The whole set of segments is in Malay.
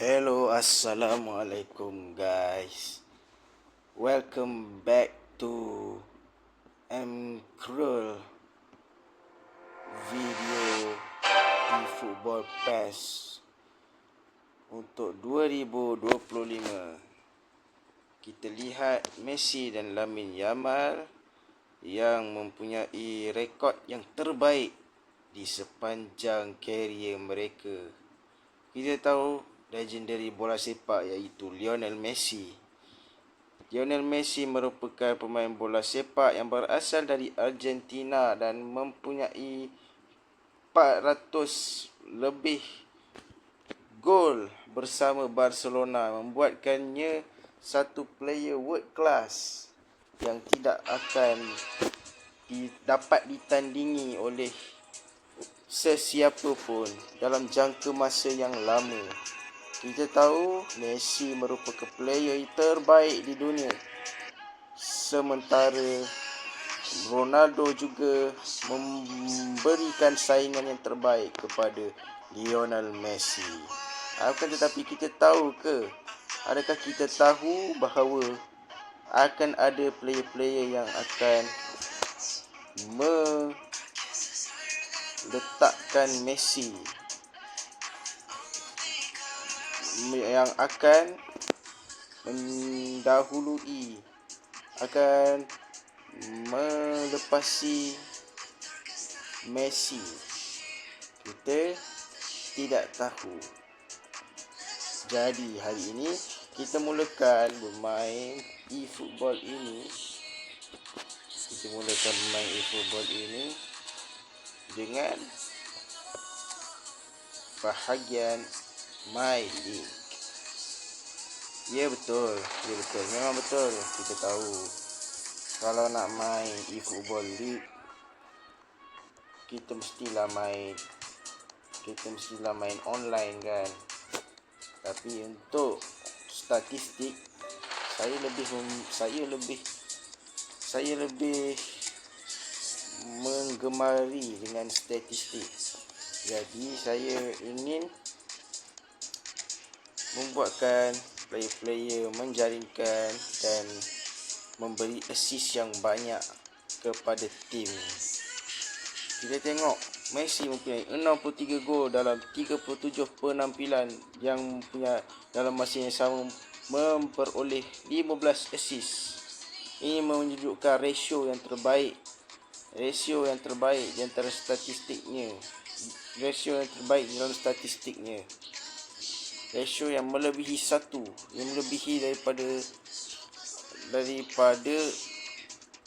Hello, assalamualaikum guys. Welcome back to Krul video di Football Pass untuk 2025. Kita lihat Messi dan Lamine Yamal yang mempunyai rekod yang terbaik di sepanjang karier mereka. Kita tahu legendary bola sepak iaitu Lionel Messi. Lionel Messi merupakan pemain bola sepak yang berasal dari Argentina dan mempunyai 400 lebih gol bersama Barcelona, membuatkannya satu player world class yang tidak akan dapat ditandingi oleh sesiapa pun dalam jangka masa yang lama. Kita tahu Messi merupakan player terbaik di dunia, sementara Ronaldo juga memberikan saingan yang terbaik kepada Lionel Messi. Akan tetapi kita tahu ke? Adakah kita tahu bahawa akan ada player-player yang akan meletakkan Messi, yang akan mendahului, akan melepasi Messi? Kita tidak tahu. Jadi hari ini kita mulakan bermain e-football ini. Dengan bahagian My League. Ya betul. Memang betul. Kita tahu kalau nak main e-football league, kita mestilah main online kan. Tapi untuk statistik, saya lebih menggemari dengan statistik. Jadi saya ingin membuatkan player-player menjaringkan dan memberi assist yang banyak kepada tim. Kita tengok Messi mempunyai 63 gol dalam 37 penampilan yang punya dalam masa yang sama memperoleh 15 assist. Ini menunjukkan rasio yang terbaik di antara statistiknya. Rasio yang melebihi 1, yang melebihi daripada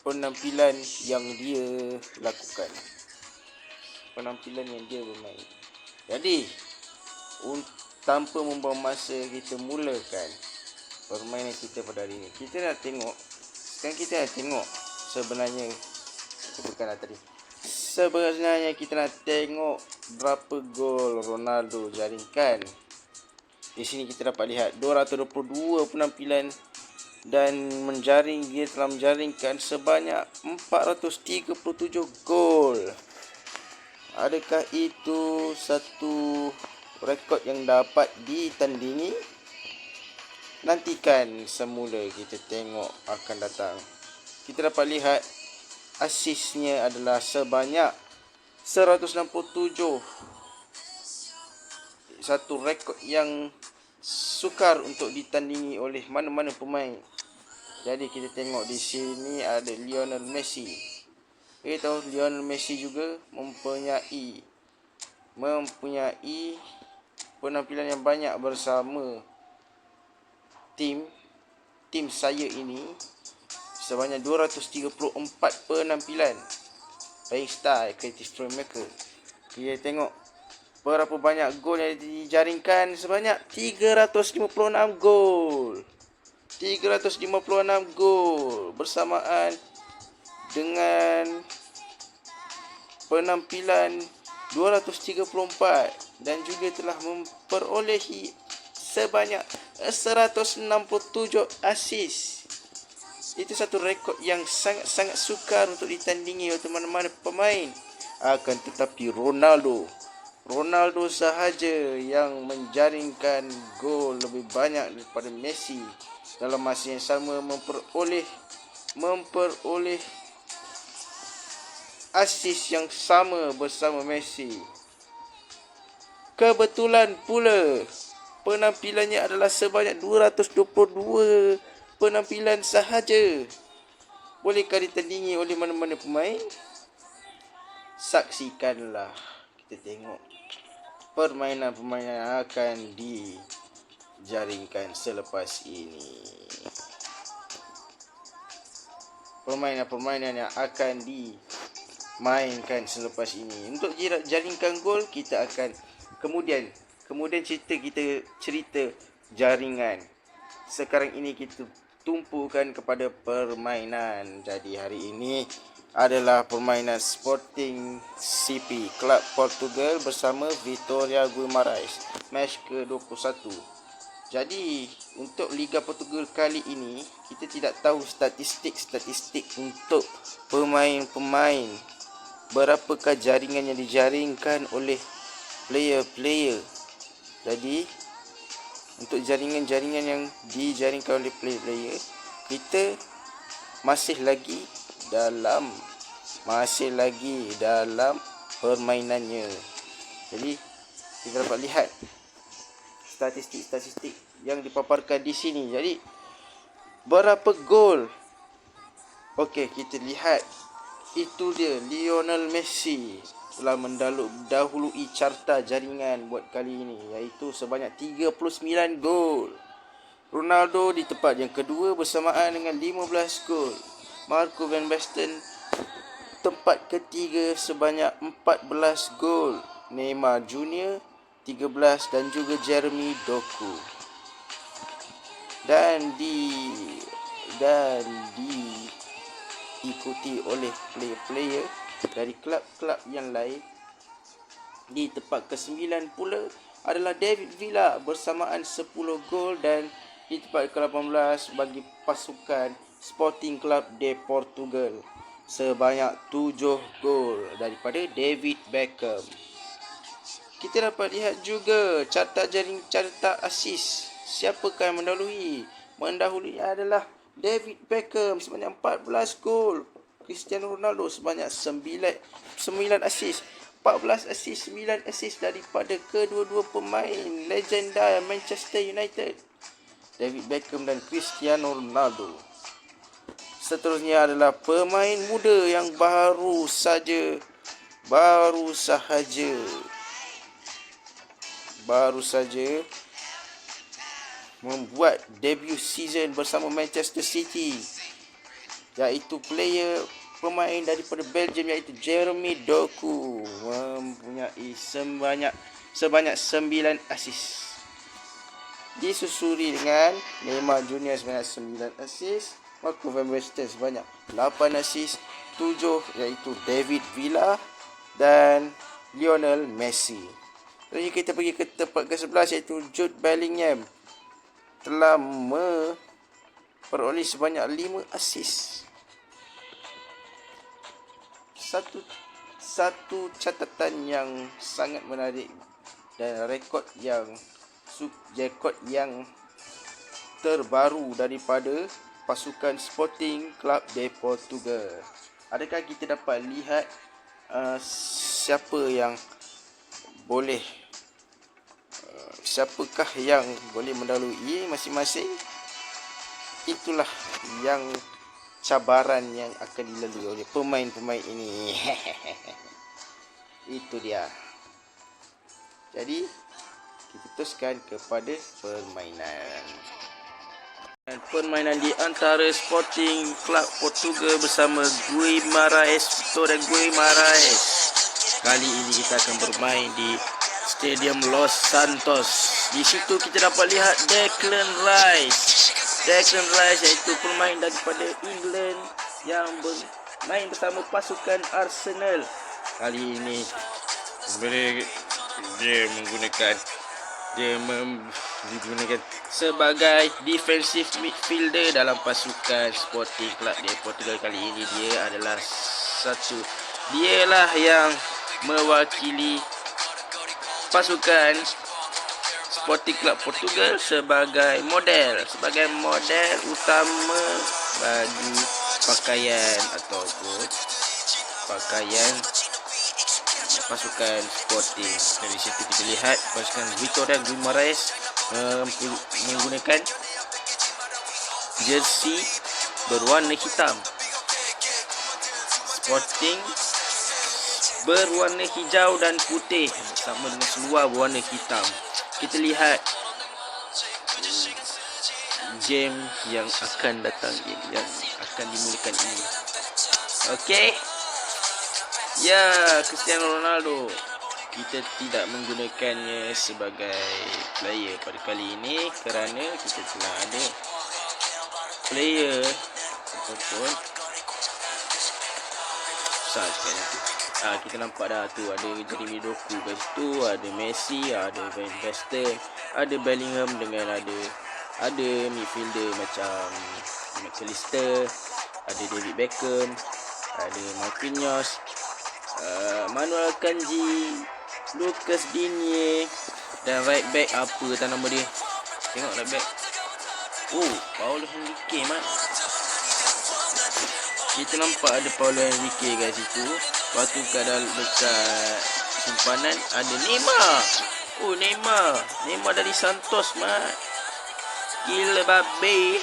penampilan yang dia lakukan, penampilan yang dia bermain. Jadi tanpa membuang masa, kita mulakan permainan kita pada hari ini. Sekarang kita nak tengok sebenarnya kita nak tengok berapa gol Ronaldo jaringkan. Di sini kita dapat lihat 222 penampilan dan dia telah menjaringkan sebanyak 437 gol. Adakah itu satu rekod yang dapat ditandingi? Nantikan semula kita tengok akan datang. Kita dapat lihat asisnya adalah sebanyak 167. Satu rekod yang sukar untuk ditandingi oleh mana-mana pemain. Jadi kita tengok di sini ada Lionel Messi. Kita tahu Lionel Messi juga mempunyai penampilan yang banyak bersama tim saya ini, sebanyak 234 penampilan. Baik style creative filmmaker. Kita tengok berapa banyak gol yang dijaringkan, sebanyak 356 gol. 356 gol bersamaan dengan penampilan 234 dan juga telah memperolehi sebanyak 167 assist. Itu satu rekod yang sangat sukar untuk ditandingi oleh mana-mana pemain. Akan tetapi Ronaldo Ronaldo sahaja yang menjaringkan gol lebih banyak daripada Messi dalam masa yang sama, memperoleh assist yang sama bersama Messi. Kebetulan pula penampilannya adalah sebanyak 222 penampilan sahaja. Bolehkah ditandingi oleh mana-mana pemain? Saksikanlah, kita tengok permainan-permainan yang akan dijaringkan selepas ini. Permainan-permainan yang akan dimainkan selepas ini. Untuk jaringkan gol, kita akan kemudian cerita jaringan. Sekarang ini kita tumpukan kepada permainan. Jadi hari ini adalah permainan Sporting CP Club Portugal bersama Vitória Guimarães, match ke-21. Jadi untuk Liga Portugal kali ini, kita tidak tahu statistik untuk pemain-pemain, berapakah jaringan yang dijaringkan oleh player-player. Jadi untuk jaringan-jaringan yang dijaringkan oleh player-player, kita masih lagi dalam permainannya. Jadi kita dapat lihat statistik yang dipaparkan di sini. Jadi berapa gol? Okey, kita lihat. Itu dia, Lionel Messi telah mendahului carta jaringan buat kali ini, iaitu sebanyak 39 gol. Ronaldo di tempat yang kedua bersamaan dengan 15 gol. Marco van Basten tempat ketiga sebanyak 14 gol. Neymar Jr 13 dan juga Jeremy Doku. Dan diikuti oleh player-player dari klub-klub yang lain. Di tempat ke-9 pula adalah David Villa bersamaan 10 gol, dan di tempat ke-18 bagi pasukan Sporting Club de Portugal sebanyak 7 gol daripada David Beckham. Kita dapat lihat juga carta assist. Siapakah yang mendahului? Mendahului adalah David Beckham sebanyak 14 gol. Cristiano Ronaldo sebanyak 9 assist. 14 assist, 9 assist daripada kedua-dua pemain legenda Manchester United, David Beckham dan Cristiano Ronaldo. Seterusnya adalah pemain muda yang baru sahaja membuat debut season bersama Manchester City, iaitu pemain daripada Belgium, iaitu Jeremy Doku, mempunyai sebanyak 9 assist. Disusuri dengan Neymar Jr sebanyak 9 assist, Marco van Basten sebanyak 8 assist, 7 iaitu David Villa dan Lionel Messi. Jadi kita pergi ke tempat ke-11, iaitu Jude Bellingham telah memperoleh sebanyak 5 assist. Satu catatan yang sangat menarik dan rekod yang terbaru daripada pasukan Sporting Club de Portugal. Adakah kita dapat lihat siapakah yang boleh mendahului masing-masing? Itulah yang cabaran yang akan dilalui oleh pemain-pemain ini. Itu dia. Jadi kita teruskan kepada permainan di antara Sporting Club Portugal bersama Vitória Guimarães. Kali ini kita akan bermain di Stadium Los Santos. Di situ kita dapat lihat Declan Rice, iaitu pemain daripada England yang bermain bersama pasukan Arsenal. Kali ini dia digunakan sebagai defensive midfielder dalam pasukan Sporting Club de Portugal. Kali ini dialah yang mewakili pasukan Sporting Club Portugal sebagai model utama bagi pakaian ataupun pakaian pasukan Sporting. Dari situ kita lihat pasukan Vitória Guimarães menggunakan jersey berwarna hitam. Sporting berwarna hijau dan putih sama dengan seluar berwarna hitam. Kita lihat game yang akan datang, yang akan dimulakan ini. Okey. Ya, Cristiano Ronaldo. Kita tidak menggunakannya sebagai player pada kali ini kerana kita telah ada player ataupun susah cakap tu. Kita nampak dah tu ada Jeremy Doku kat situ, ada Messi, ada Van Basten, ada Bellingham dengan ada midfielder macam McAllister, ada David Beckham, ada Marquinhos, Manuel Akanji, Lucas Digne dan right back apa tak nama dia. Tengok right back. Oh, Paulo Henrique mat. Kita nampak ada Paulo Henrique kat situ. Lepas tu dekat simpanan ada Neymar. Oh, Neymar dari Santos mat. Gila babe.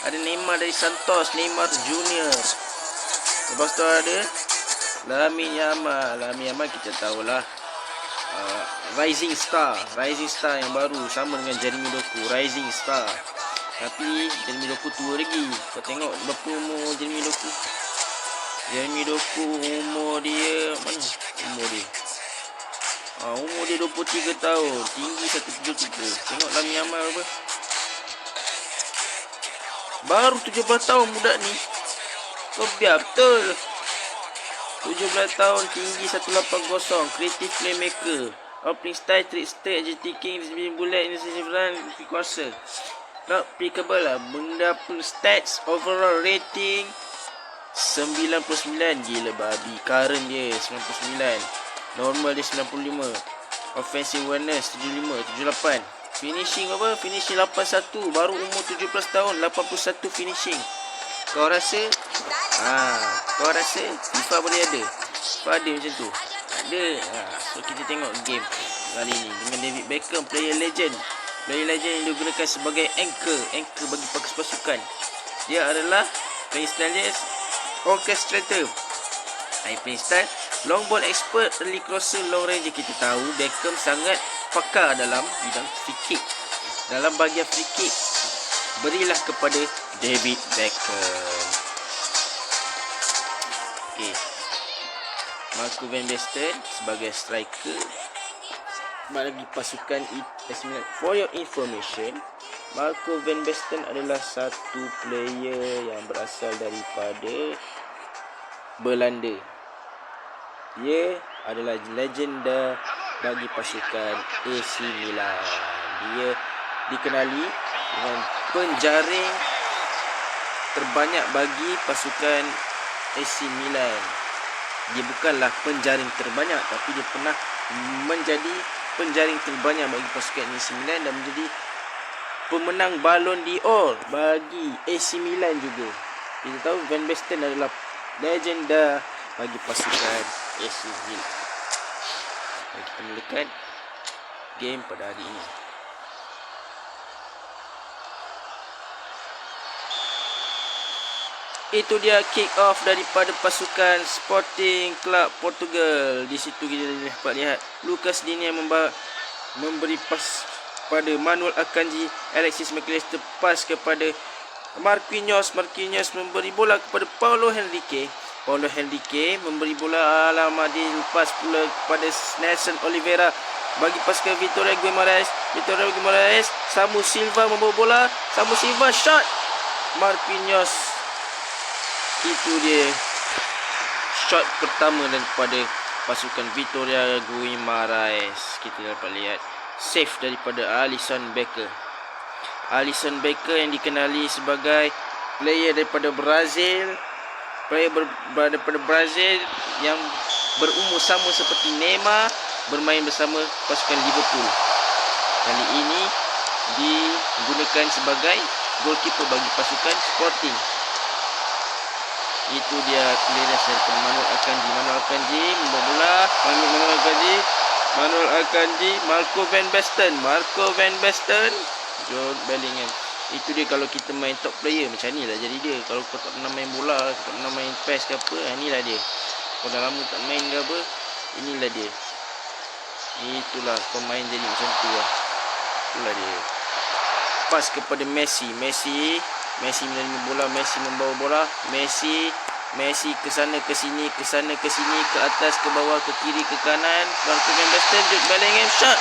Ada Neymar dari Santos, Neymar Junior. Lepas tu ada Lamine Yamal kita tahulah rising star yang baru sama dengan Jeremy Doku, rising star. Tapi Jeremy Doku tua lagi. Kau tengok berapa umur Jeremy Doku? Jeremy Doku umur dia mana? Umur dia 23 tahun, tinggi 173. Tengok Lamine Yamal apa? Baru 17 tahun budak ni. Kau biar betul. 17 tahun, tinggi 180, creative playmaker, opening style, trick style, agility king, discipline bullet, initiative run, kuasa. Not applicable lah. Benda pun stats, overall rating 99. Gila babi. Current dia 99. Normal dia 95. Offensive awareness 75, 78. Finishing apa? Finishing 81. Baru umur 17 tahun, 81 finishing. Kau rasa FIFA boleh ada? FIFA ada macam tu? Ada. So kita tengok game kali ni dengan David Beckham, player legend yang digunakan sebagai anchor bagi pasukan. Dia adalah playing style dia orchestrator. Playing style long ball expert, early crosser, long range. Kita tahu Beckham sangat pakar dalam bidang free kick. Dalam bahagian free kick, berilah kepada David Beckham. Okey. Marco Van Basten sebagai striker bagi pasukan AC Milan. For your information, Marco Van Basten adalah satu player yang berasal daripada Belanda. Dia adalah legenda bagi pasukan AC Milan. Dia dikenali dengan penjaring terbanyak bagi pasukan AC Milan. Dia bukanlah penjaring terbanyak, tapi dia pernah menjadi penjaring terbanyak bagi pasukan AC Milan dan menjadi pemenang Ballon d'Or bagi AC Milan juga. Kita tahu Van Basten adalah legenda bagi pasukan AC Milan. Mari kita mulakan game pada hari ini. Itu dia kick off daripada pasukan Sporting Club Portugal. Di situ kita dapat lihat Lucas Digne memberi pas pada Manuel Akanji, Alexis McAllister pas kepada Marquinhos memberi bola kepada Paulo Henrique memberi bola dia lepas pula kepada Nelson Oliveira bagi pasukan Vitória Guimarães. Samu Silva membawa bola, Samu Silva shot, Marquinhos. Itu dia shot pertama daripada pasukan Vitória Guimarães. Kita dapat lihat save daripada Alisson Becker yang dikenali sebagai player daripada Brazil, yang berumur sama seperti Neymar bermain bersama pasukan Liverpool. Kali ini digunakan sebagai goalkeeper bagi pasukan Sporting. Itu dia clearance daripada Manuel Akanji. Membawa bola, Manuel Akanji, Marco van Basten, Jude Bellingham. Itu dia kalau kita main top player macam ni lah jadi dia. Kalau kau tak pernah main bola, tak pernah main PES ke apa, inilah dia. Kau dah lama tak main ke apa, inilah dia. Itulah kau main jadi macam tu lah. Itulah dia. Pas kepada Messi menerima bola, Messi membawa bola, Messi ke sana ke sini, ke atas, ke bawah, ke kiri, ke kanan. Marco van Basten, Jude Bellingham, shot.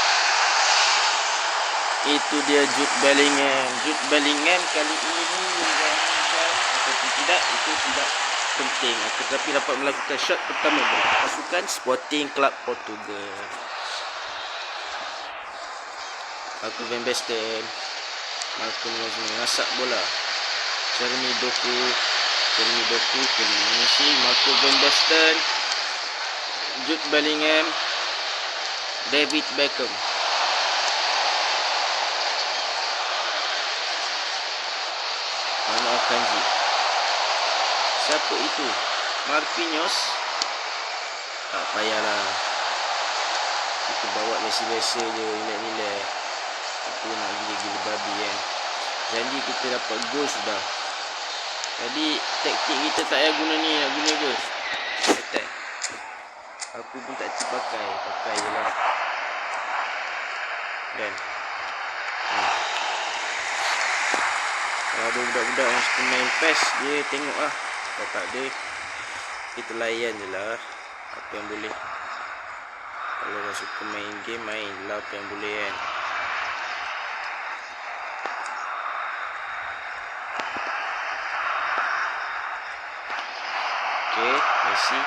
Itu dia Jude Bellingham kali ini menjalankan ataupun tidak, itu tidak penting. Tetapi dapat melakukan shot pertama bagi pasukan Sporting Club Portugal. Marco van Basten, mengasak bola. Jeremy Doku ke Messi, Marco van Basten, Jude Bellingham, David Beckham. Manuel Akanji. Siapa itu? Marquinhos. Tak payahlah. Kita bawa biasa-biasa je, relax. Aku nak gila-gila babi kan. Janji kita dapat gol sudah. Jadi taktik kita tak payah guna ni, nak guna ke? Attack. Aku pun tak cip pakai je lah. Dan kalau ada budak-budak yang suka main PES, dia tengok lah. Kalau tak ada, kita layan je lah apa yang boleh. Kalau dah suka main game, main lah apa yang boleh kan. Okay, Messi.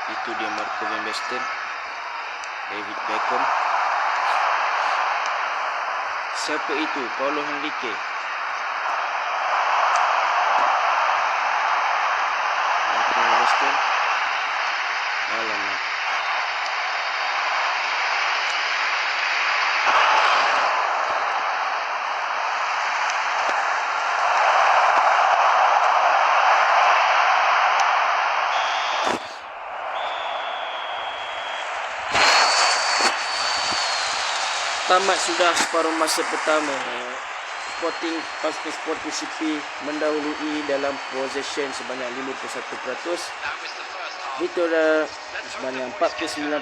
Itu dia Marco van Basten, David Beckham. Siapa itu? Paulo Henrique. Marco van Basten. Alamak. Tamat sudah separuh masa pertama. Pasukan Sporting CP mendahului dalam possession sebanyak 51%. Victoria sebanyak 49%.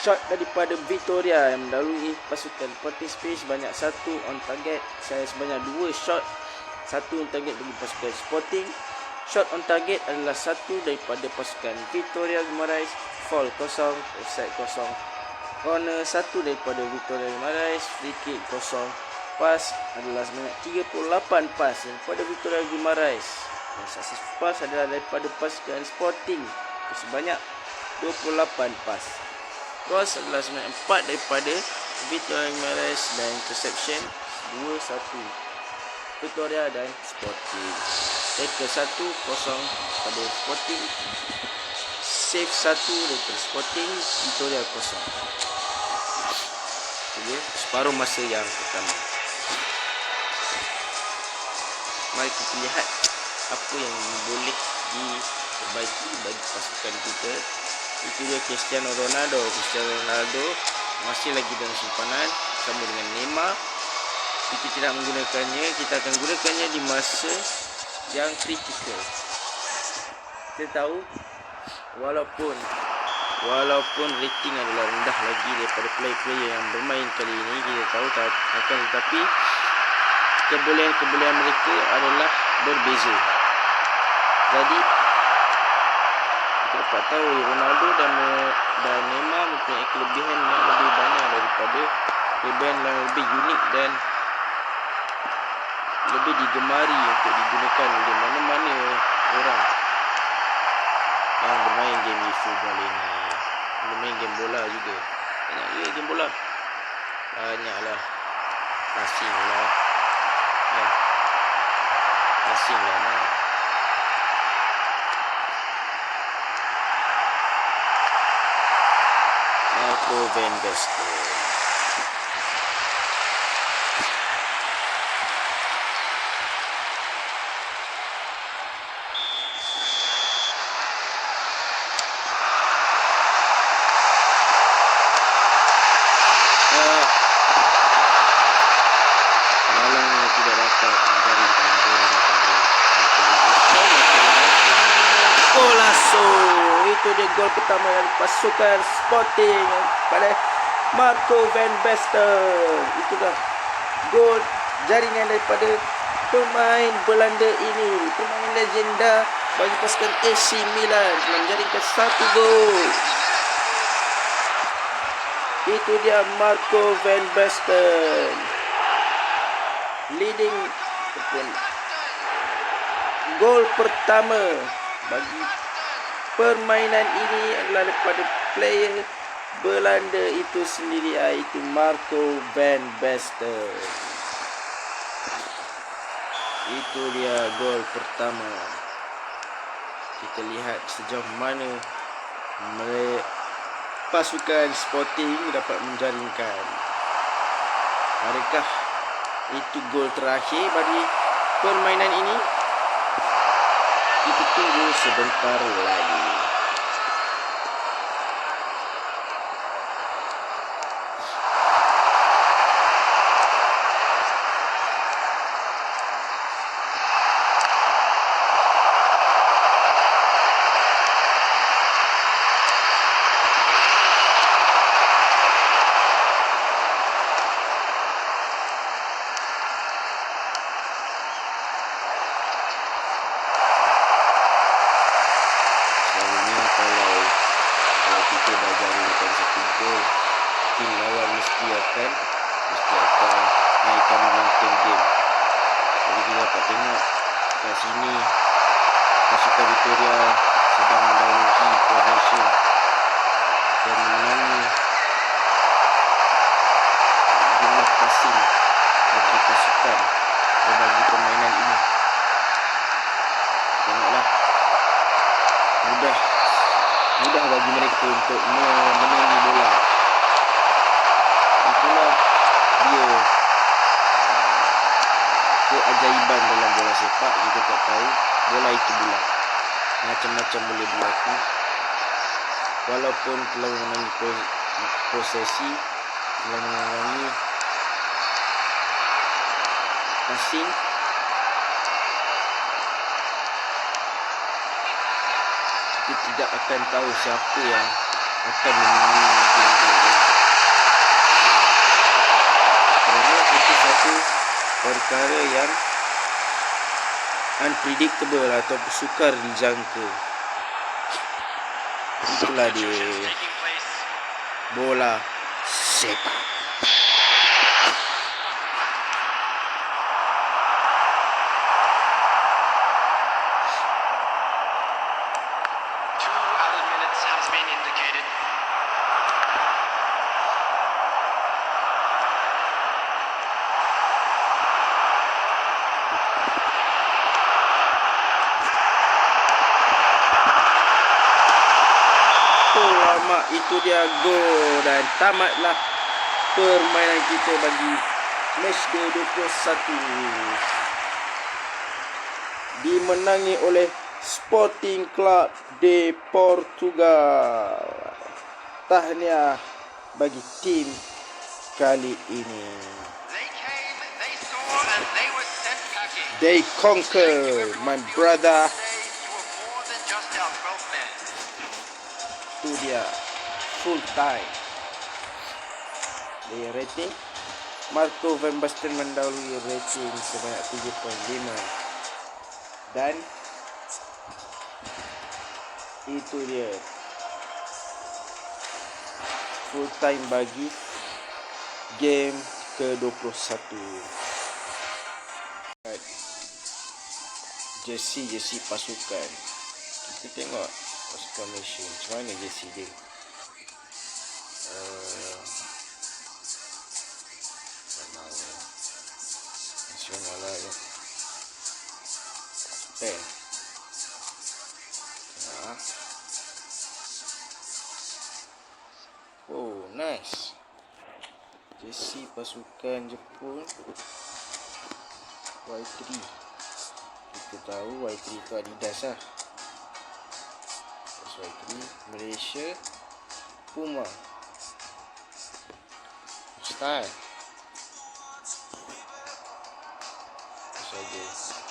Shot daripada Victoria yang mendahului pasukan Sporting CP sebanyak 1 on target. Saya sebanyak 2 shot, 1 on target bagi pasukan Sporting. Shot on target adalah 1 daripada pasukan Victoria Guimarães. Foul 0, offside 0. Corner 1 daripada Victoria Guimarães, free kick 0. Pas adalah sebanyak 38 pas daripada Victoria Guimarães. Dan successful pass adalah daripada pasukan Sporting sebanyak 28 pas. Cross adalah sebanyak 4 daripada Victoria Guimarães dan interception 2-1 Victoria dan Sporting. Tackle 1-0 pada Sporting. Save 1 daripada Sporting, Victoria 0. Jadi, separuh masa yang pertama. Mari kita lihat apa yang boleh diperbaiki bagi pasukan kita. Itu dia Cristiano Ronaldo masih lagi dalam simpanan sama dengan Neymar. Kita tidak menggunakannya, kita akan gunakannya di masa yang kritikal. Kita tahu walaupun rating adalah rendah lagi daripada player-player yang bermain kali ini, kita tahu akan tetapi kebolehan mereka adalah berbeza. Jadi kita dapat tahu Ronaldo dan Neymar mempunyai kelebihan yang lebih banyak daripada kelebihan yang lebih unik dan lebih digemari untuk digunakan oleh mana-mana orang yang bermain game eFootball ini, bermain game bola juga. Banyak game bola. Banyaklah. Passing lah. Passing lah. Marco van Basten. Itu dia gol pertama dari pasukan Sporting pada Marco van Basten. Itulah gol jaringan daripada pemain Belanda ini, pemain legenda bagi pasukan AC Milan, telah menjaringkan 1 gol. Itu dia Marco van Basten leading gol pertama bagi permainan ini adalah daripada player Belanda itu sendiri, iaitu Marco van Basten. Itu dia gol pertama. Kita lihat sejauh mana pasukan Sporting dapat menjaringkan. Adakah itu gol terakhir bagi permainan ini? Kita tunggu sebentar lagi. Kalau kita dah jaringkan 1 gol, tim lawan mesti akan naikkan momentum game. Jadi kita dapat tengok kat sini pasukan Victoria sedang mendahului possession dan memenangi jumlah passing bagi pasukan berbagi permainan ini. Tengoklah, mudah bagi mereka untuk memenangi bola. Itulah dia keajaiban dalam bola sepak. Kita tak tahu bola itu bulat, macam-macam boleh berlaku. Walaupun telah menangi posesi, telah menangi passing, kita tidak akan tahu siapa yang akan memenangi game ini. Kerana itu satu perkara yang unpredictable atau sukar dijangka. Itulah dia bola sepak. Itu dia gol dan tamatlah permainan kita bagi match day 21, dimenangi oleh Sporting Club de Portugal. Tahniah bagi tim kali ini. They conquer, my brother. Itu dia full time. Dia rating Marco van Basten mendahului rating sebanyak 7.5. Dan itu dia full time bagi game ke-21. Jersey pasukan. Kita tengok pasukan Malaysia macam mana jersey dia. Japan. Oh, nice. Jersey pasukan Jepun Y3. Kita tahu Y3 itu Adidas lah. Y3 Malaysia Puma. Style. Itu saja.